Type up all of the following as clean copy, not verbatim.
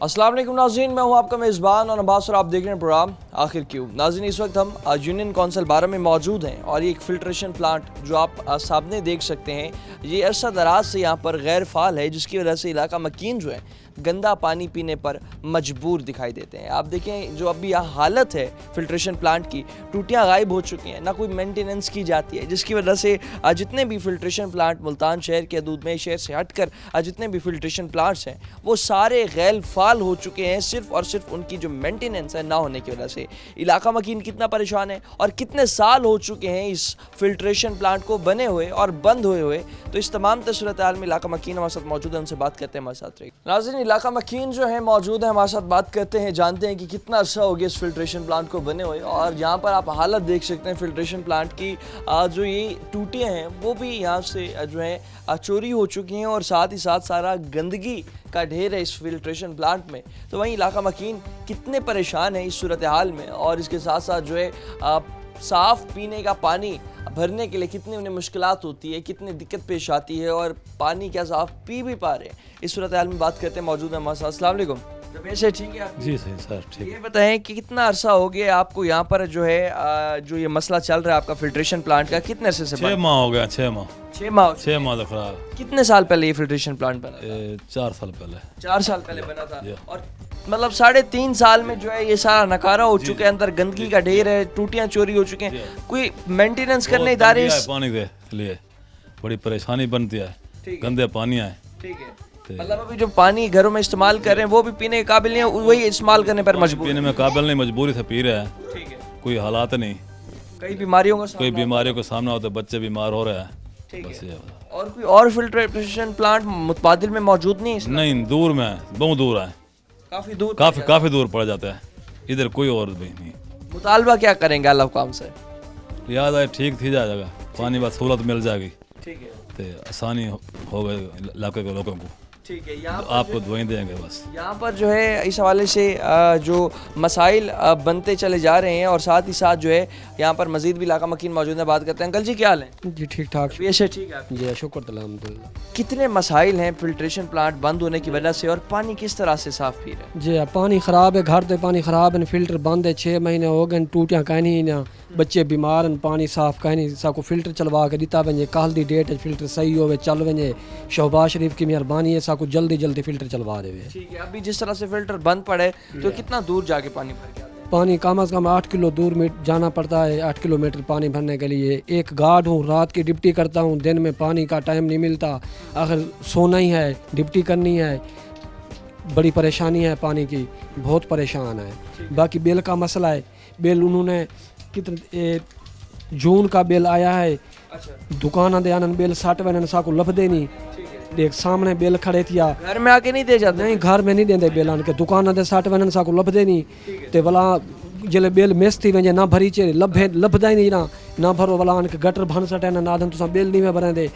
السلام علیکم ناظرین، میں ہوں آپ کا میزبان اور عباس اور آپ دیکھ رہے ہیں پروگرام آخر کیوں۔ ناظرین، اس وقت ہم یونین کونسل 12 میں موجود ہیں اور یہ ایک فلٹریشن پلانٹ جو آپ سامنے دیکھ سکتے ہیں، یہ عرصہ دراز سے یہاں پر غیر فعال ہے، جس کی وجہ سے علاقہ مکین جو ہے گندا پانی پینے پر مجبور دکھائی دیتے ہیں۔ آپ دیکھیں جو ابھی یہاں حالت ہے فلٹریشن پلانٹ کی، ٹوٹیاں غائب ہو چکی ہیں، نہ کوئی مینٹیننس کی جاتی ہے، جس کی وجہ سے جتنے بھی فلٹریشن پلانٹ ملتان شہر کے حدود میں شہر سے ہٹ کر جتنے بھی فلٹریشن پلانٹس ہیں وہ سارے غیر فعال ہو چکے ہیں، صرف اور صرف ان کی جو مینٹیننس ہے نہ ہونے کی وجہ سے۔ علاقہ مکین کتنا پریشان ہے اور کتنے سال ہو چکے ہیں اس فلٹریشن پلانٹ کو بنے ہوئے اور بند ہوئے ہوئے، تو اس تمام صورتحال میں علاقہ مکین ہمارے ساتھ موجود ہے، ان سے بات کرتے ہیں ہمارے ساتھ رہی۔ ناظرین، علاقہ مکین جو ہے موجود ہے ہمارے ساتھ، بات کرتے ہیں، جانتے ہیں کہ کتنا عرصہ ہو گیا اس فلٹریشن پلانٹ کو بنے ہوئے، اور یہاں پر آپ حالت دیکھ سکتے ہیں فلٹریشن پلانٹ کی، جو یہ ٹوٹیاں ہیں وہ بھی یہاں سے جو ہے چوری ہو چکی ہیں، اور ساتھ ہی ساتھ سارا گندگی کا ڈھیر ہے اس فلٹریشن پلانٹ میں۔ تو وہیں علاقہ مکین کتنے پریشان ہیں اس صورتحال میں، اور اس کے ساتھ ساتھ جو ہے صاف پینے کا پانی بھرنے کے لیے کتنی انہیں مشکلات ہوتی ہے، کتنی دقت پیش آتی ہے، اور پانی کیا صاف پی بھی پا رہے ہیں، اس صورتحال میں بات کرتے ہیں۔ موجود ہیں ہمارے ساتھ۔ السلام علیکم، سے ٹھیک ہے آپ؟ جی صحیح سر، ٹھیک۔ یہ بتائیں کہ کتنا عرصہ ہو گیا آپ کو یہاں پر جو ہے جو یہ مسئلہ چل رہا ہے آپ کا فلٹریشن پلانٹ کا، کتنے عرصے سے؟ 6 ماہ ہو گیا، 6 ماہ 6 ماہ تو خراب۔ کتنے سال پہلے یہ فلٹریشن پلانٹ بنا تھا؟ 4 سال پہلے۔ 4 سال پہلے بنا تھا، اور مطلب 3.5 سال میں جو ہے یہ سارا نکارہ ہو چکا ہے، اندر گندگی کا ڈھیر ہے، ٹوٹیاں چوری ہو چکے ہیں، کوئی مینٹیننس کرنے ادارے پانی کے لیے بڑی پریشانی بنتی ہے، گندے پانی ہے۔ ٹھیک ہے، مطلب ابھی جو پانی گھروں میں استعمال کر رہے ہیں وہ بھی پینے کے قابل نہیں ہے، وہی استعمال کرنے پر مجبور، پینے میں قابل نہیں، مجبوری سے پی رہے ہیں۔ ٹھیک ہے، کوئی حالات نہیں، کئی بیماریوں کا کوئی بیماریوں کا سامنا ہوتا ہے، بچے بیمار ہو رہے ہیں۔ ٹھیک بس ہے، یہ اور کوئی اور فلٹریشن پلانٹ متبادل میں موجود نہیں ہے؟ نہیں، دور میں ہے، بہت دور ہے، کافی دور، کافی دور پڑ جاتا ہے، ادھر کوئی اور بھی نہیں۔ مطالبہ کیا کریں گے اللہ حکام سے؟ لہٰذا ٹھیک تھی جائے گا، پانی بس سہولت مل جائے گی ٹھیک ہے، تو آسانی ہو گئی علاقے کے لوگوں کو، ٹھیک ہے۔ یہاں آپ کو دعائیں دیں گے بس۔ یہاں پر جو ہے اس حوالے سے جو مسائل بنتے چلے جا رہے ہیں، اور ساتھ ہی ساتھ جو ہے یہاں پر مزید بھی علاقہ مکین موجود ہیں، بات کرتے ہیں۔ انکل جی کیا حال ہے؟ جی ٹھیک ٹھاک، ایسے ٹھیک ہے؟ جی شکر الحمدللہ۔ کتنے مسائل ہیں فلٹریشن پلانٹ بند ہونے کی وجہ سے، اور پانی کس طرح سے صاف پی رہے ہیں؟ جی پانی خراب ہے، گھر تے پانی خراب ہے، فلٹر بند ہے، 6 مہینے ہو گئے، ٹوٹیاں کہیں نہیں نا، بچے بیمار ہیں، پانی صاف کہیں نہیں، سا کو فلٹر چلوا کے دیتا ونجے، کل دی ڈیٹ ہے فلٹر صحیح ہوئے چل ونجے، شہباز شریف کی مہربانی ہے، سا کو جلدی فلٹر چلوا دے۔ ٹھیک ہے، ابھی جس طرح سے فلٹر بند پڑے تو کتنا دور جا کے پانی بھر کے آتے ہیں؟ پانی کم از کم 8 کلو دور میں جانا پڑتا ہے، 8 کلومیٹر پانی بھرنے کے لیے۔ ایک گارڈ ہوں، رات کی ڈپٹی کرتا ہوں، دن میں پانی کا ٹائم نہیں ملتا، آخر سونا ہی ہے، ڈپٹی کرنی ہے، بڑی پریشانی ہے پانی کی، بہت پریشان ہے۔ باقی بل کا مسئلہ ہے، بل انہوں نے کتنے جون کا بل آیا ہے، دکانوں دے آنن بل 60 ونن سا کو لبھدے نہیں، دیکھ سامنے بل کھڑے تھیا، گھر میں آ کے نہیں دے جاتے؟ نہیں، گھر میں نہیں دیندے بل آن کے، دکانوں دے 60 ونن سا کو لبھدے نہیں، تے ولا جلے بل مس تھی ونجے نہ بھری چے لبھدا ہی نہیں نہ بھرو، ولا آن کے گٹر بھن سٹے نہ آدھن تساں بل نہیں میں بھریں دے،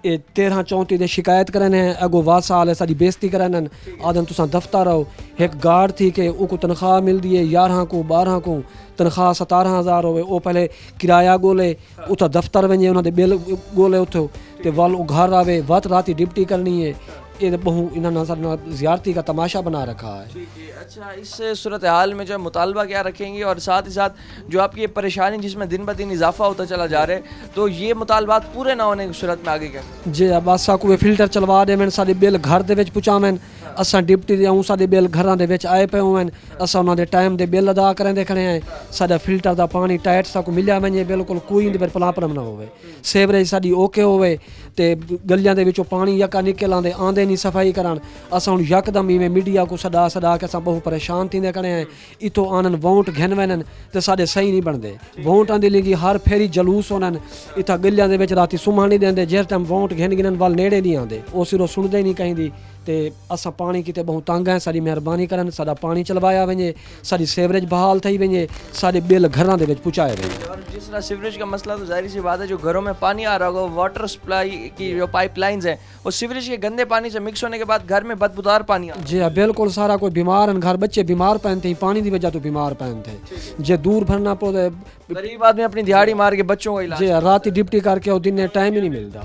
13-34 دے شکایت کرنے ہیں، اگو واسا والے ساری بےزتی کرنے آدھن تساں دفتر آؤ۔ ایک گارڈ تھی کہ او کو تنخواہ مل دی ہے 11 کو 12 کو، تنخواہ 17,000 ہوئے، او پہلے کرایہ گولے اتھا دفتر ونجے انہاں دے بل گولے اتھو تے وال گھر آوے وات راتی ڈپٹی کرنی ہے، یہ بہو انہوں نے زیارتی کا تماشا بنا رکھا ہے۔ اچھا، اس صورتحال میں جو مطالبہ کیا رکھیں گے، اور ساتھ ہی ساتھ جو آپ کی یہ پریشانی جس میں دن بدن اضافہ ہوتا چلا جا رہا ہے، تو یہ مطالبات پورے نہ ہونے کی صورت میں آگے کیا؟ جی اب اسا کو فلٹر چلوا دے، سارے بل گھر دے وچ پہنچاویں، اساں ڈپٹی دے آؤں سارے بل گھراں دے وچ آئے پے ہوئیں، اساں انہاں دے ٹائم دے بل ادا کریں دے کھڑے ہیں، ساڈا فلٹر دا پانی ٹائٹ سا کو ملیا ونجے، بالکل کوئی اندے وچ پلاپرم نہ ہوئے، سیوریج ساڈی اوکے ہوئے، تے گلیاں دے وچوں پانی یکا نکل آندے آندے نہیں صفائی کران، اساں ہن یکدم ایویں میڈیا کو سدا کے اساں بہت پریشان تھیندے کھڑے ہیں، اتوں آنن ووٹ گھن وینن تے ساڈے صحیح نہیں بندے، ووٹاں دی لگی ہر پھیری جلوس ہونن، اتھا گلیاں دے وچ راتی سمہن نہیں دیندے، جس ٹائم ووٹ گھن گنن وال نیڑے نہیں آندے، او سرو سندے ہی نہیں کہیں دی، تے اساں پانی کیتے بہت تنگ ہیں، ساری مہربانی کرن ساڈا پانی چلوایا ونجے، ساری سیوریج بحال تھئی ونجے، سارے بل گھراں دے وچ پہنچائے ونجے۔ اور جس طرح سیوریج کا مسئلہ تو ظاہر سی بات ہے، جو گھروں میں پانی آ رہا ہوگا، واٹر سپلائی کی جو پائپ لائنز ہیں وہ سیوریج کے گندے پانی سے مکس ہونے کے بعد گھر میں بدبودار پانی آ رہا ہے۔ جی بالکل، سارا کوئی بیمار ہیں، گھر بچے بیمار پہنتے ہیں، پانی دی وجہ تو بیمار پہنتے ہیں، جے دور بھرنا پڑے، غریب آدمی اپنی دیہاڑی مار کے بچوں کا علاج۔ جی راتی ڈپٹی کر کے دن میں ٹائم ہی نہیں ملتا۔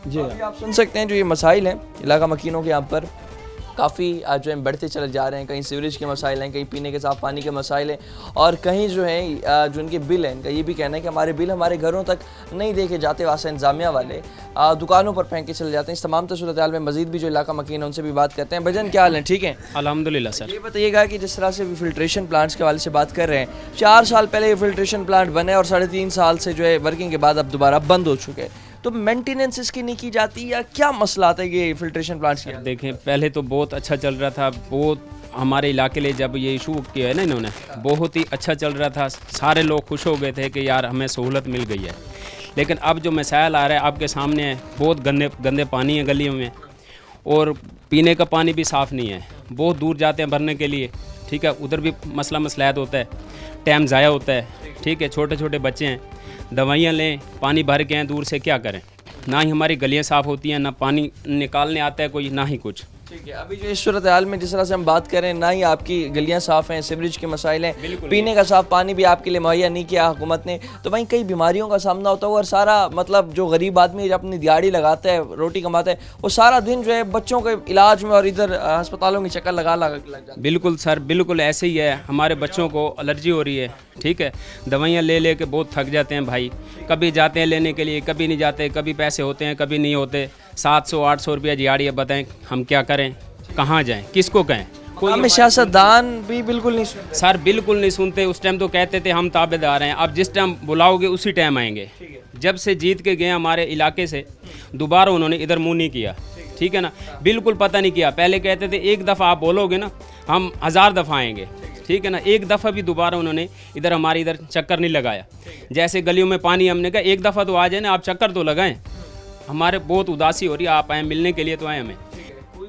جی آپ سن سکتے ہیں جو یہ مسائل ہیں علاقہ مکینوں کے یہاں پر، کافی جو ہیں بڑھتے چلے جا رہے ہیں. کہیں سیوریج کے مسائل ہیں, کہیں پینے کے صاف پانی کے مسائل ہیں, اور کہیں جو ہیں جو ان کے بل ہیں, ان کا یہ بھی کہنا ہے کہ ہمارے بل ہمارے گھروں تک نہیں دیکھے جاتے. واسطہ انتظامیہ والے دکانوں پر پھینک کے چلے جاتے ہیں. اس تمام صورتحال میں مزید بھی جو علاقہ مکین ہیں ان سے بھی بات کرتے ہیں. بھجن کیا حال ہے, ٹھیک ہیں؟ الحمدللہ سر. یہ بتائیے گا کہ جس طرح سے فلٹریشن پلانٹس کے حوالے سے بات کر رہے ہیں, 4 سال پہلے یہ فلٹریشن پلانٹ بنے اور 3.5 سال سے جو ہے ورکنگ کے بعد اب دوبارہ بند ہو چکے, تو مینٹیننس اس کی نہیں کی جاتی یا کیا مسئلہ آتا ہے یہ فلٹریشن پلانٹس کی؟ دیکھیں پہلے تو بہت اچھا چل رہا تھا, بہت ہمارے علاقے لیے جب یہ ایشو کیا ہے نا انہوں نے, بہت ہی اچھا چل رہا تھا, سارے لوگ خوش ہو گئے تھے کہ یار ہمیں سہولت مل گئی ہے. لیکن اب جو مسائل آ رہا ہے آپ کے سامنے ہے, بہت گندے پانی ہیں گلیوں میں, اور پینے کا پانی بھی صاف نہیں ہے, بہت دور جاتے ہیں بھرنے کے لیے, ٹھیک ہے, ادھر بھی مسائل ہوتا ہے, ٹائم ضائع ہوتا ہے, ٹھیک ہے, چھوٹے چھوٹے بچے ہیں, دوائیاں لیں, پانی بھر کے ہیں دور سے, کیا کریں, نہ ہی ہماری گلیاں صاف ہوتی ہیں, نہ پانی نکالنے آتا ہے کوئی, نہ ہی کچھ. ٹھیک ہے, ابھی جو اس صورتحال میں جس طرح سے ہم بات کریں, نہ ہی آپ کی گلیاں صاف ہیں, سیوریج کے مسائل ہیں, پینے کا صاف پانی بھی آپ کے لیے مہیا نہیں کیا حکومت نے, تو وہیں کئی بیماریوں کا سامنا ہوتا ہے. اور سارا مطلب جو غریب آدمی جو اپنی دیہاڑی لگاتا ہے, روٹی کماتا ہے, وہ سارا دن جو ہے بچوں کے علاج میں اور ادھر ہسپتالوں کی چکر لگ جاتا ہے. بالکل سر, بالکل ایسے ہی ہے, ہمارے بچوں کو الرجی ہو رہی ہے, ٹھیک ہے, دوائیاں لے کے بہت تھک جاتے ہیں بھائی, کبھی جاتے ہیں لینے کے لیے, کبھی نہیں جاتے, کبھی پیسے ہوتے ہیں کبھی نہیں ہوتے, 700-800 روپیہ دیہاڑی ہے, بتائیں ہم کیا کریں, کہاں جائیں, کس کو کہیں. ہمیں سیاستدان بھی بالکل نہیں سنتے سر, بالکل نہیں سنتے. اس ٹائم تو کہتے تھے ہم تابع دار ہیں, اب جس ٹائم بلاؤ گے اسی ٹائم آئیں گے. جب سے جیت کے گئے ہمارے علاقے سے, دوبارہ انہوں نے ادھر منہ نہیں کیا, ٹھیک ہے نا, بالکل پتہ نہیں کیا. پہلے کہتے تھے ایک دفعہ آپ بولو گے نا ہم 1000 دفعہ آئیں گے, ٹھیک ہے نا, ایک دفعہ بھی دوبارہ انہوں نے ہمارے ادھر چکر نہیں لگایا. جیسے گلیوں میں پانی, ہم نے کہا ایک دفعہ تو آ جائیں نا, آپ چکر تو لگائیں. ہمارے بہت اداسی ہو رہی ہے, آپ آئیں ملنے کے لیے تو آئیں ہمیں.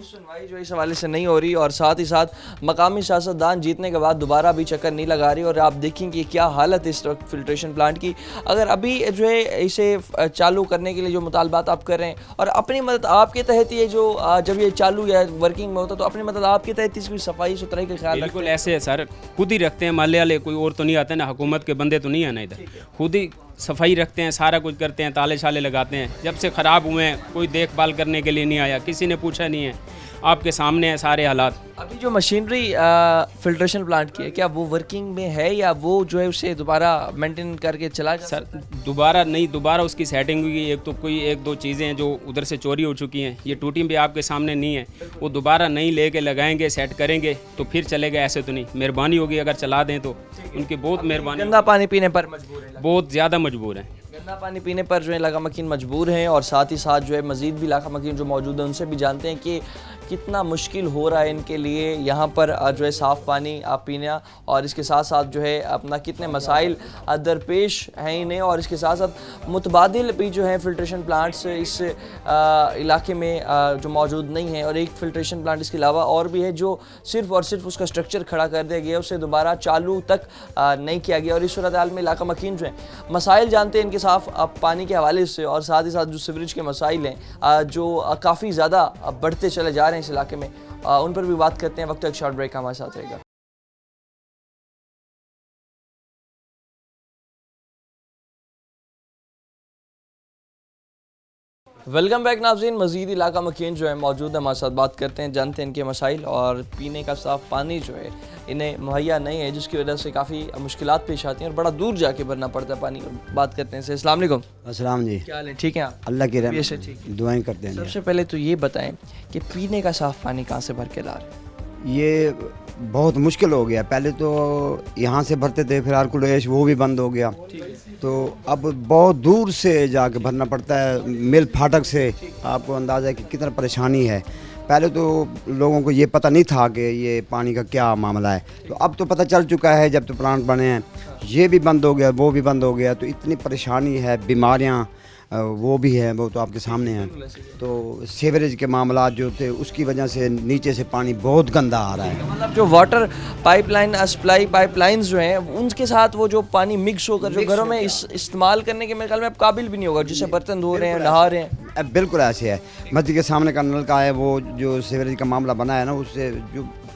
سنوائی جو اس حوالے سے نہیں ہو رہی, اور ساتھ ہی ساتھ مقامی سیاستدان جیتنے کے بعد دوبارہ بھی چکر نہیں لگا رہی. اور آپ دیکھیں کہ کیا حالت ہے اس وقت فلٹریشن پلانٹ کی. اگر ابھی جو ہے اسے چالو کرنے کے لیے جو مطالبات آپ کر رہے ہیں, اور اپنی مدد آپ کے تحت یہ جو جب یہ چالو یا ورکنگ میں ہوتا تو اپنی مدد آپ کے تحت اس کی صفائی ستھرائی کا خیال بالکل ایسے ہے سر, خود ہی رکھتے ہیں محلے والے, کوئی اور تو نہیں آتے نا, حکومت کے بندے تو نہیں ہیں نا ادھر, خود ہی صفائی رکھتے ہیں, سارا کچھ کرتے ہیں, تالے شالے لگاتے ہیں. جب سے خراب ہوئے ہیں کوئی دیکھ بھال کرنے کے لیے نہیں آیا, کسی نے پوچھا نہیں ہے, آپ کے سامنے ہیں سارے حالات. ابھی جو مشینری فلٹریشن پلانٹ کی ہے, کیا وہ ورکنگ میں ہے یا وہ جو ہے اسے دوبارہ مینٹین کر کے چلا جائے؟ سر دوبارہ نہیں, دوبارہ اس کی سیٹنگ ہوئی. ایک تو کوئی 1-2 چیزیں ہیں جو ادھر سے چوری ہو چکی ہیں, یہ ٹوٹی بھی آپ کے سامنے نہیں ہے, وہ دوبارہ نہیں لے کے لگائیں گے, سیٹ کریں گے تو پھر چلے گا. ایسے تو نہیں, مہربانی ہوگی اگر چلا دیں تو, ان کی بہت مہربانی. گندا پانی پینے پر مجبور ہیں, بہت زیادہ مجبور ہیں, گندا پانی پینے پر جو ہے علاقہ مکین مجبور ہیں. اور ساتھ ہی ساتھ جو ہے مزید بھی علاقہ مکین جو موجود ہیں ان سے بھی جانتے ہیں کہ کتنا مشکل ہو رہا ہے ان کے لیے یہاں پر جو ہے صاف پانی آپ پینا, اور اس کے ساتھ ساتھ جو ہے اپنا کتنے مسائل درپیش ہیں انہیں. اور اس کے ساتھ ساتھ متبادل بھی جو ہیں فلٹریشن پلانٹس اس علاقے میں جو موجود نہیں ہیں, اور ایک فلٹریشن پلانٹ اس کے علاوہ اور بھی ہے جو صرف اور صرف اس کا سٹرکچر کھڑا کر دیا گیا, اسے دوبارہ چالو تک نہیں کیا گیا. اور اس صورتحال میں علاقہ مکین جو ہیں مسائل جانتے ہیں ان کے صاف پانی کے حوالے سے, اور ساتھ ہی ساتھ جو سیوریج کے مسائل ہیں جو کافی زیادہ بڑھتے چلے جا رہے ہیں اس علاقے میں, ان پر بھی بات کرتے ہیں. وقت ایک شارٹ بریک ہمارے ساتھ رہے گا. ویلکم بیک ناظرین, مزید علاقہ مکین جو ہے موجود ہے ہمارے ساتھ, بات کرتے ہیں, جانتے ہیں ان کے مسائل. اور پینے کا صاف پانی جو ہے انہیں مہیا نہیں ہے, جس کی وجہ سے کافی مشکلات پیش آتی ہیں اور بڑا دور جا کے بھرنا پڑتا ہے پانی. بات کرتے ہیں. السلام علیکم. السلام جی, کیا حال ہے, ٹھیک ہیں آپ؟ اللہ کی سے رحمت, ٹھیک دعائیں کرتے ہیں. سب سے پہلے تو یہ بتائیں کہ پینے کا صاف پانی کہاں سے بھر کے لا رہے ہیں؟ یہ بہت مشکل ہو گیا. پہلے تو یہاں سے بھرتے تھے, پھر ہرکولیش وہ بھی بند ہو گیا, تو اب بہت دور سے جا کے بھرنا پڑتا ہے, مل پھاٹک سے. آپ کو اندازہ ہے کہ کتنا پریشانی ہے. پہلے تو لوگوں کو یہ پتہ نہیں تھا کہ یہ پانی کا کیا معاملہ ہے, تو اب تو پتہ چل چکا ہے جب تو پلانٹ بنے ہیں. یہ بھی بند ہو گیا, وہ بھی بند ہو گیا, تو اتنی پریشانی ہے, بیماریاں وہ بھی ہیں, وہ تو آپ کے سامنے ہیں. تو سیوریج کے معاملات جو تھے اس کی وجہ سے نیچے سے پانی بہت گندا آ رہا ہے. مطلب جو water pipe line, supply pipe lines جو ہیں ان کے ساتھ وہ جو پانی مکس ہو کر جو گھروں میں استعمال کرنے کے میرے خیال میں اب قابل بھی نہیں ہوگا, جسے برتن دھو رہے ہیں, نہا رہے ہیں. بالکل ایسے ہے. مسجد کے سامنے کا نل کا ہے, وہ جو سیوریج کا معاملہ بنا ہے نا, اس سے جو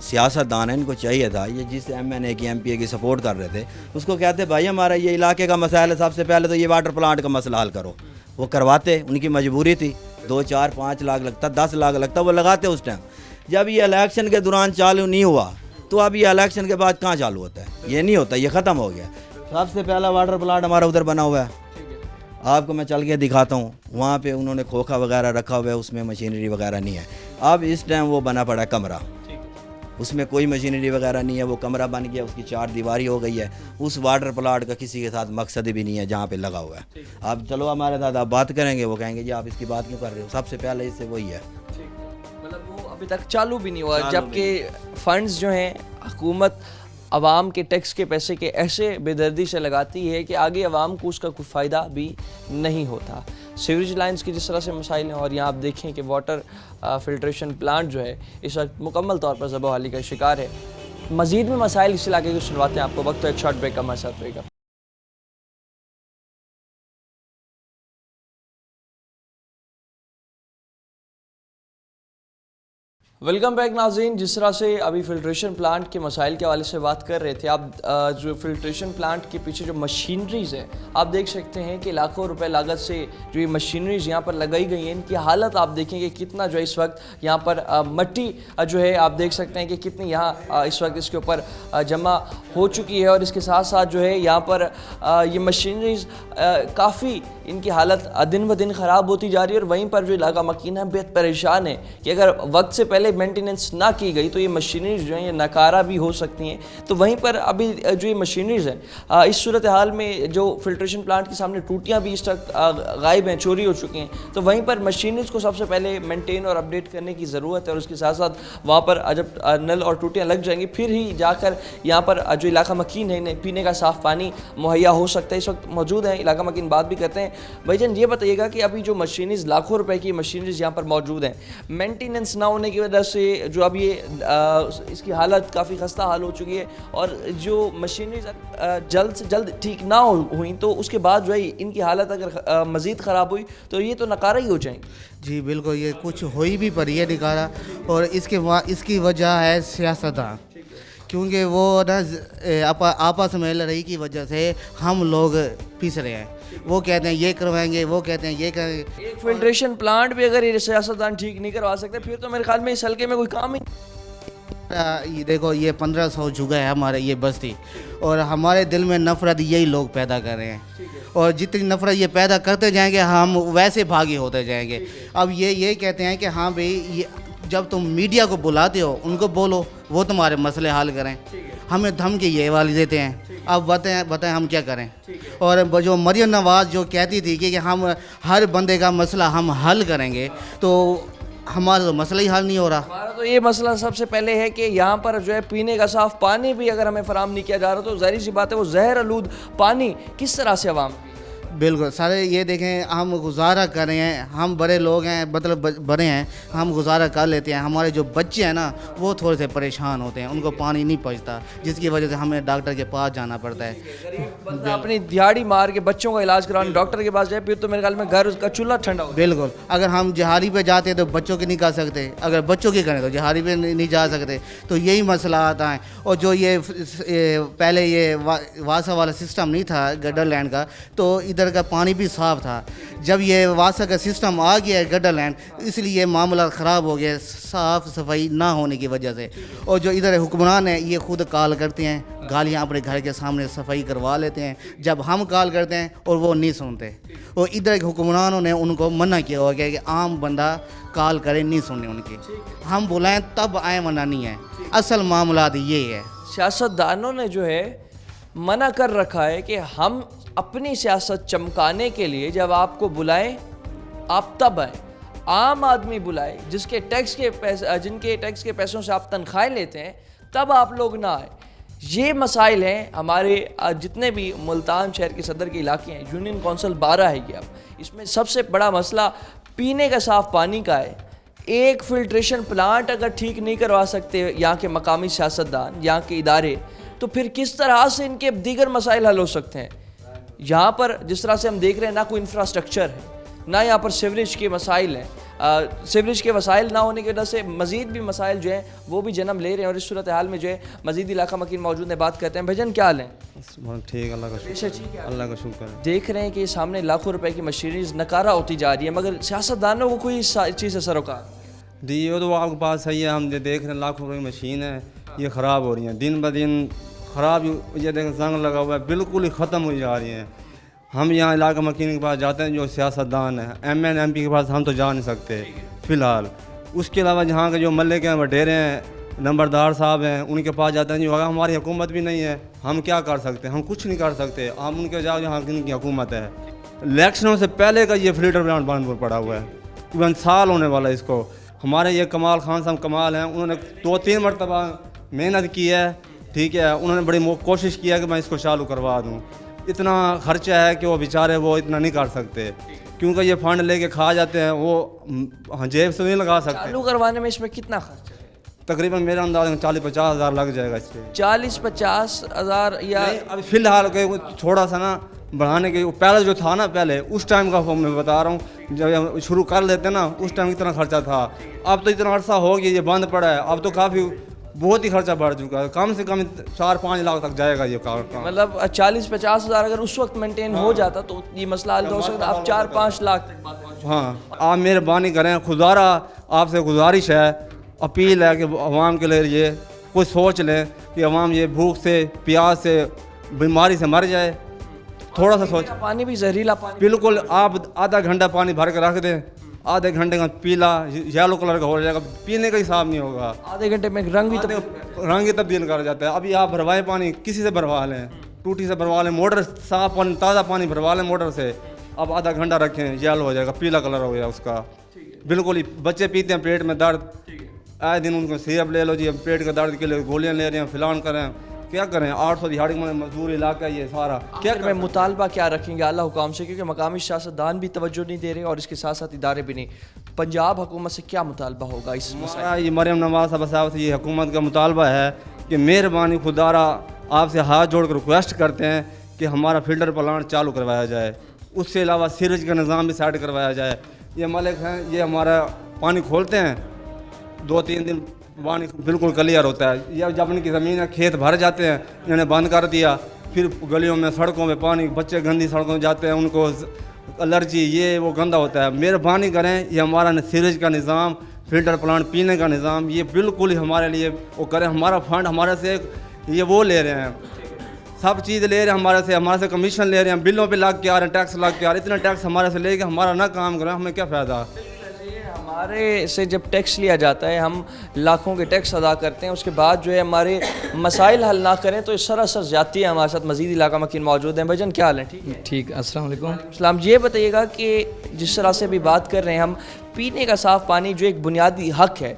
سیاست دان ہیں ان کو چاہیے تھا یہ جس ایم این اے کی ایم پی اے کی سپورٹ کر رہے تھے اس کو کہتے بھائی ہمارا یہ علاقے کا مسائل ہے سب سے پہلے تو یہ واٹر پلانٹ کا مسئلہ حل کرو. وہ کرواتے, ان کی مجبوری تھی, 2 4 5 لاکھ لگتا 10 لاکھ لگتا وہ لگاتے اس ٹائم. جب یہ الیکشن کے دوران چالو نہیں ہوا تو اب یہ الیکشن کے بعد کہاں چالو ہوتا ہے؟ یہ نہیں ہوتا, یہ ختم ہو گیا. سب سے پہلا واٹر پلانٹ ہمارا ادھر بنا ہوا ہے, آپ کو میں چل کے دکھاتا ہوں. وہاں پہ انہوں نے کھوکھا وغیرہ رکھا ہوا ہے, اس میں مشینری وغیرہ نہیں ہے. اب اس ٹائم وہ بنا پڑا ہے کمرہ, اس میں کوئی مشینری وغیرہ نہیں ہے, وہ کمرہ بن گیا, اس کی 4 دیواری ہو گئی ہے. اس واٹر پلانٹ کا کسی کے ساتھ مقصد بھی نہیں ہے جہاں پہ لگا ہوا ہے. آپ چلو ہمارے ساتھ آپ بات کریں گے, وہ کہیں گے جی آپ اس کی بات کیوں کر رہے ہو, سب سے پہلے اس سے وہی ہے. مطلب وہ ابھی تک چالو بھی نہیں ہوا, جبکہ فنڈز جو ہیں حکومت عوام کے ٹیکس کے پیسے کے ایسے بے دردی سے لگاتی ہے کہ آگے عوام کو اس کا کوئی فائدہ بھی نہیں ہوتا. سیوریج لائنز کی جس طرح سے مسائل ہیں, اور یہاں آپ دیکھیں کہ واٹر فلٹریشن پلانٹ جو ہے اس وقت مکمل طور پر زبہ حالی کا شکار ہے. مزید میں مسائل اس علاقے کو سنواتے ہیں آپ کو. وقت تو ایک شارٹ بریک کا ہمارے ساتھ رہے گا. ویلکم بیک ناظرین. جس طرح سے ابھی فلٹریشن پلانٹ کے مسائل کے حوالے سے بات کر رہے تھے, آپ جو فلٹریشن پلانٹ کے پیچھے جو مشینریز ہیں آپ دیکھ سکتے ہیں کہ لاکھوں روپے لاگت سے جو یہ مشینریز یہاں پر لگائی گئی ہیں, ان کی حالت آپ دیکھیں کہ کتنا جو ہے اس وقت یہاں پر مٹی جو ہے آپ دیکھ سکتے ہیں کہ کتنی یہاں اس وقت اس کے اوپر جمع ہو چکی ہے. اور اس کے ساتھ ساتھ جو ہے یہاں پر یہ مشینریز کافی ان کی حالت دن بہ دن خراب ہوتی جا رہی ہے. اور وہیں پر جو علاقہ مکین ہے بہت پریشان ہے کہ اگر وقت سے پہلے مینٹیننس نہ کی گئی تو یہ مشینریز جو ہیں یہ ناکارہ بھی ہو سکتی ہیں. تو وہیں پر ابھی جو یہ مشینریز ہیں اس صورتحال میں جو فلٹریشن پلانٹ کے سامنے ٹوٹیاں بھی اس وقت غائب ہیں, چوری ہو چکی ہیں. تو وہیں پر مشینریز کو سب سے پہلے مینٹین اور اپڈیٹ کرنے کی ضرورت ہے. اور اس کے ساتھ ساتھ وہاں پر جب نل اور ٹوٹیاں لگ جائیں گی پھر ہی جا کر یہاں پر جو علاقہ مکین ہے پینے کا صاف پانی مہیا ہو سکتا ہے. اس وقت موجود ہیں علاقہ مکین, بات بھی کرتے ہیں. بھائی جان یہ بتائیے گا کہ ابھی جو مشینریز لاکھوں روپے کی مشینریز یہاں پر موجود ہیں, مینٹیننس نہ ہونے کی وجہ سے جو اب یہ اس کی حالت کافی خستہ حال ہو چکی ہے, اور جو مشینریز جلد سے جلد ٹھیک نہ ہوئیں تو اس کے بعد جو ہے ان کی حالت اگر مزید خراب ہوئی تو یہ تو ناکارہ ہی ہو جائیں گے. جی بالکل, یہ کچھ ہوئی بھی پڑی ہے نکارا, اور اس کی وجہ ہے سیاستدان, کیونکہ وہ نا آپس میں لڑائی کی وجہ سے ہم لوگ پیس رہے ہیں. وہ کہتے ہیں یہ کروائیں گے, وہ کہتے ہیں یہ کریں گے. ایک فلٹریشن پلانٹ بھی اگر یہ سیاستدان ٹھیک نہیں کروا سکتے پھر تو میرے خیال میں اس حلقے میں کوئی کام ہی. یہ دیکھو یہ 1500 جگہ ہے ہمارے یہ بستی, اور ہمارے دل میں نفرت یہی لوگ پیدا کر رہے ہیں, اور جتنی نفرت یہ پیدا کرتے جائیں گے ہم ویسے بھاگی ہوتے جائیں گے. اب یہ کہتے ہیں کہ ہاں بھائی جب تم میڈیا کو بلاتے ہو ان کو بولو وہ تمہارے مسئلے حل کریں, ہمیں دھمکی یہ والی دیتے ہیں. اب بتائیں ہم کیا کریں. اور جو مریم نواز جو کہتی تھی کہ ہم ہر بندے کا مسئلہ ہم حل کریں گے, تو ہمارا تو مسئلہ ہی حل نہیں ہو رہا. ہمارا تو یہ مسئلہ سب سے پہلے ہے کہ یہاں پر جو ہے پینے کا صاف پانی بھی اگر ہمیں فراہم نہیں کیا جا رہا تو ظاہر سی بات ہے وہ زہر آلود پانی کس طرح سے عوام. بالکل سارے یہ دیکھیں ہم گزارا کر رہے ہیں, ہم بڑے لوگ ہیں, مطلب بڑے ہیں, ہم گزارا کر لیتے ہیں. ہمارے جو بچے ہیں نا وہ تھوڑے سے پریشان ہوتے ہیں, ان کو پانی نہیں پہنچتا جس کی وجہ سے ہمیں ڈاکٹر کے پاس جانا پڑتا ہے. اپنی دیہاڑی مار کے بچوں کا علاج کرانے ڈاکٹر کے پاس جائے پھر تو میرے خیال میں گھر کا چولہا ٹھنڈا ہو. بالکل, اگر ہم جہاری پہ جاتے تو بچوں کی نہیں کر سکتے, اگر بچوں کی کریں تو جہاری پہ نہیں جا سکتے. تو یہی مسئلہ آتا ہے. اور جو یہ پہلے یہ واسا والا سسٹم نہیں تھا گڈر لینڈ کا, تو ادھر کا پانی بھی صاف تھا. جب یہ واسا کا سسٹم آ گیا ہے گڈر لینڈ, اس لیے معاملہ خراب ہو گیا صاف صفائی نہ ہونے کی وجہ سے. اور جو ادھر حکمران ہیں یہ خود کال کرتے ہیں, گالیاں اپنے گھر کے سامنے صفائی کروا لیتے ہیں جب ہم کال کرتے ہیں, اور وہ نہیں سنتے. اور ادھر کے حکمرانوں نے ان کو منع کیا ہوا کہ عام بندہ کال کرے نہیں سننے ان کی, ہم بلائیں تب آئیں منع نہیں ہے. اصل معاملات یہ ہے. سیاستدانوں نے جو ہے منع کر رکھا ہے کہ ہم اپنی سیاست چمکانے کے لیے جب آپ کو بلائیں آپ تب آئیں. عام آدمی بلائے جس کے ٹیکس کے پیسے, جن کے ٹیکس کے پیسوں سے آپ تنخواہیں لیتے ہیں, تب آپ لوگ نہ آئیں. یہ مسائل ہیں ہمارے جتنے بھی ملتان شہر کے صدر کے علاقے ہیں. یونین کونسل 12 ہے یہ, اب اس میں سب سے بڑا مسئلہ پینے کا صاف پانی کا ہے. ایک فلٹریشن پلانٹ اگر ٹھیک نہیں کروا سکتے یہاں کے مقامی سیاستدان, یہاں کے ادارے, تو پھر کس طرح سے ان کے دیگر مسائل حل ہو سکتے ہیں. یہاں پر جس طرح سے ہم دیکھ رہے ہیں نہ کوئی انفراسٹرکچر ہے, نہ یہاں پر سیوریج کے مسائل ہیں. سیوریج کے وسائل نہ ہونے کی وجہ سے مزید بھی مسائل جو ہیں وہ بھی جنم لے رہے ہیں, اور اس صورتحال میں جو ہے مزید علاقہ مکین موجود ہیں, بات کرتے ہیں. بھجن کیا حال ہیں؟ ٹھیک, اللہ کا شکر, اللہ کا شکر ہے. دیکھ رہے ہیں کہ سامنے لاکھوں روپے کی مشینریز نکارہ ہوتی جا رہی ہے, مگر سیاستدانوں کو کوئی اس چیز سے سروکار. جی یہ تو آپ کے پاس صحیح ہے, ہم جو دیکھ رہے ہیں لاکھوں روپے کی مشین ہے, یہ خراب ہو رہی ہیں دن بہ دن خراب. یہ دیکھیں زنگ لگا ہوا ہے, بالکل ہی ختم ہوئی جا رہی ہیں. ہم یہاں علاقہ مکین کے پاس جاتے ہیں جو سیاستدان ہیں, ایم این ایم پی کے پاس ہم تو جا نہیں سکتے فی الحال. اس کے علاوہ جہاں کے جو محلے کے وڈیرے ہیں, نمبردار صاحب ہیں, ان کے پاس جاتے ہیں. جو ہماری حکومت بھی نہیں ہے, ہم کیا کر سکتے ہیں, ہم کچھ نہیں کر سکتے. ہم ان کے جاؤ جہاں ان کی حکومت ہے. الیکشنوں سے پہلے کا یہ فلٹر پلانٹ بند پڑا ہوا ہے, تقریباً سال ہونے والا ہے اس کو. ہمارے یہ کمال خان صاحب کمال ہیں, انہوں نے 2-3 مرتبہ محنت کی ہے, ٹھیک ہے, انہوں نے بڑی کوشش کی ہے کہ میں اس کو چالو کروا دوں. اتنا خرچہ ہے کہ وہ بیچارے وہ اتنا نہیں کر سکتے, کیونکہ یہ فنڈ لے کے کھا جاتے ہیں, وہ جیب سے نہیں لگا سکتے. چالو کروانے میں اس میں کتنا خرچ ہے؟ تقریباً میرا انداز 40-50 ہزار لگ جائے گا اس پہ. 40-50 ہزار یا ابھی فی الحال تھوڑا سا نا بڑھانے کے, پہلے جو تھا نا, پہلے اس ٹائم کا میں بتا رہا ہوں, جب شروع کر لیتے نا اس ٹائم اتنا خرچہ تھا. اب تو اتنا عرصہ ہو گیا یہ بند پڑا ہے, اب تو کافی بہت ہی خرچہ بڑھ چکا ہے. کم سے کم 4-5 لاکھ تک جائے گا یہ کام. مطلب 40-50 ہزار اگر اس وقت مینٹین ہو جاتا تو یہ مسئلہ حل ہو سکتا. اب 4-5 لاکھ تک بات پہنچ. ہاں, آپ مہربانی کریں, خدارہ آپ سے گزارش ہے, اپیل ہے کہ عوام کے لیے کچھ سوچ لیں کہ عوام یہ بھوک سے, پیاس سے, بیماری سے مر جائے. تھوڑا سا سوچ. پانی بھی زہریلا پانی, بالکل. آپ آدھا گھنٹہ پانی بھر کے رکھ دیں, آدھے گھنٹے کا پیلا یلو کلر کا ہو جائے گا, پینے کا حساب نہیں ہوگا. آدھے گھنٹے میں رنگ بھی رنگ ہی تبدیل کر جاتا ہے. ابھی آپ بھروائے پانی کسی سے بھروا لیں, ٹوٹی سے بھروا لیں, موٹر صاف پانی تازہ پانی بھروا لیں موٹر سے. اب آدھا گھنٹہ رکھیں, یلو ہو جائے گا, پیلا کلر ہو گیا اس کا. بالکل ہی بچے پیتے ہیں, پیٹ میں درد, آئے دن ان کو سیرپ لے لو جی, پیٹ کے درد کے لیے گولیاں لے رہے ہیں, فلان کریں, کیا کریں. 800 دیہڑی مزدور علاقہ یہ سارا. کیا میں مطالبہ کیا رکھیں گے اللہ حکام سے, کیونکہ مقامی سیاستدان بھی توجہ نہیں دے رہے اور اس کے ساتھ ساتھ ادارے بھی نہیں. پنجاب حکومت سے کیا مطالبہ ہوگا اس مسئلے؟ یہ مریم نواز صاحب سے یہ حکومت کا مطالبہ ہے کہ مہربانی خدارہ آپ سے ہاتھ جوڑ کر ریکویسٹ کرتے ہیں کہ ہمارا فلٹر پلانٹ چالو کروایا جائے. اس سے علاوہ سیوریج کا نظام بھی سیٹ کروایا جائے. یہ مالک ہیں, یہ ہمارا پانی کھولتے ہیں, 2-3 دن پانی بالکل کلیئر ہوتا ہے. یہ جب ان کی زمین ہے, کھیت بھر جاتے ہیں, انہوں نے بند کر دیا. پھر گلیوں میں, سڑکوں میں پانی, بچے گندی سڑکوں میں جاتے ہیں, ان کو الرجی, یہ وہ گندا ہوتا ہے. مہربانی کریں, یہ ہمارا سیوریج کا نظام, فلٹر پلانٹ, پینے کا نظام, یہ بالکل ہی ہمارے لیے وہ کریں. ہمارا فنڈ ہمارے سے یہ وہ لے رہے ہیں, سب چیز لے رہے ہیں ہمارے سے کمیشن لے رہے ہیں, بلوں پہ لگ کے آ رہے ہیں, ٹیکس لگ کے آ رہے ہیں. اتنا ٹیکس ہمارے سے لے کے ہمارا نہ کام کریں, ہمیں کیا فائدہ. ہمارے سے جب ٹیکس لیا جاتا ہے, ہم لاکھوں کے ٹیکس ادا کرتے ہیں, اس کے بعد جو ہے ہمارے مسائل حل نہ کریں تو اس سراسر زیادتی ہے. ہمارے ساتھ مزید علاقہ مکین موجود ہیں. بھجن کیا حال ہے؟ ٹھیک ہے, ٹھیک. السلام علیکم. اسلام. یہ بتائیے گا کہ جس طرح سے بھی بات کر رہے ہیں ہم, پینے کا صاف پانی جو ایک بنیادی حق ہے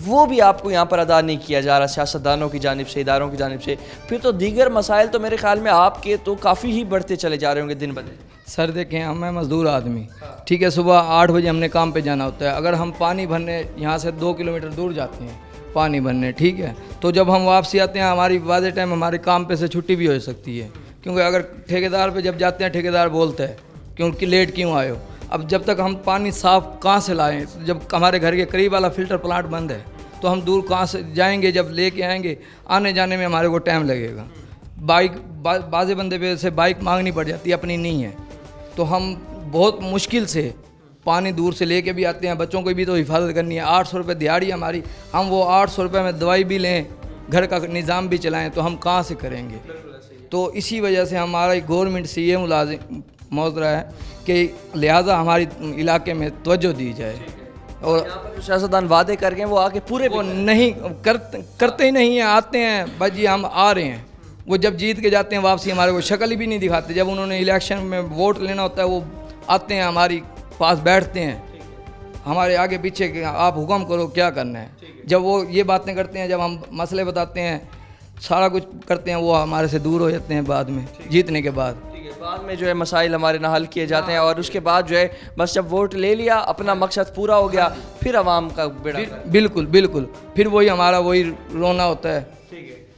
وہ بھی آپ کو یہاں پر ادا نہیں کیا جا رہا سیاستدانوں کی جانب سے, اداروں کی جانب سے. پھر تو دیگر مسائل تو میرے خیال میں آپ کے تو کافی ہی بڑھتے چلے جا رہے ہوں گے دن بدن. سر دیکھیں, ہم ہیں مزدور آدمی, ٹھیک ہے, صبح 8 بجے ہم نے کام پہ جانا ہوتا ہے. اگر ہم پانی بھرنے یہاں سے 2 کلومیٹر دور جاتے ہیں پانی بھرنے, ٹھیک ہے, تو جب ہم واپسی آتے ہیں ہماری واضح ٹائم ہمارے کام پہ سے چھٹی بھی ہو سکتی ہے, کیونکہ اگر ٹھیکیدار پہ جب جاتے ہیں ٹھیکیدار بولتا ہے کہ لیٹ کیوں آئے ہو. اب جب تک ہم پانی صاف کہاں سے لائیں, جب ہمارے گھر کے قریب والا فلٹر پلانٹ بند ہے تو ہم دور کہاں سے جائیں گے, جب لے کے آئیں گے آنے جانے میں ہمارے کو ٹائم لگے گا. بائک بازے بندے پہ سے بائک مانگنی پڑ جاتی ہے, اپنی نہیں ہے, تو ہم بہت مشکل سے پانی دور سے لے کے بھی آتے ہیں. بچوں کو بھی تو حفاظت کرنی ہے, 800 روپے دیہڑی ہماری, ہم وہ 800 روپے میں دوائی بھی لیں, گھر کا نظام بھی چلائیں, تو ہم کہاں سے کریں گے. تو اسی وجہ سے ہمارا گورنمنٹ سے یہ ملازم موضوع ہے کہ لہٰذا ہماری علاقے میں توجہ دی جائے. اور سیاستدان وعدے کر گئے وہ آگے پورے وہ نہیں کرتے ہی نہیں ہیں. آتے ہیں بھائی جی ہم آ رہے ہیں, وہ جب جیت کے جاتے ہیں واپسی ہمارے کو شکل ہی بھی نہیں دکھاتے. جب انہوں نے الیکشن میں ووٹ لینا ہوتا ہے وہ آتے ہیں ہماری پاس بیٹھتے ہیں, ہمارے آگے پیچھے کہ آپ حکم کرو کیا کرنا ہے. جب وہ یہ باتیں کرتے ہیں, جب ہم مسئلے بتاتے ہیں, سارا کچھ کرتے ہیں, وہ ہمارے سے دور ہو جاتے ہیں بعد میں جیتنے کے بعد. بعد میں جو ہے مسائل ہمارے نہ حل کیے جاتے ہیں, اور اس کے بعد جو ہے بس جب ووٹ لے لیا اپنا مقصد پورا ہو گیا, پھر عوام کا بیڑا. بالکل بالکل, پھر وہی ہمارا وہی رونا ہوتا ہے.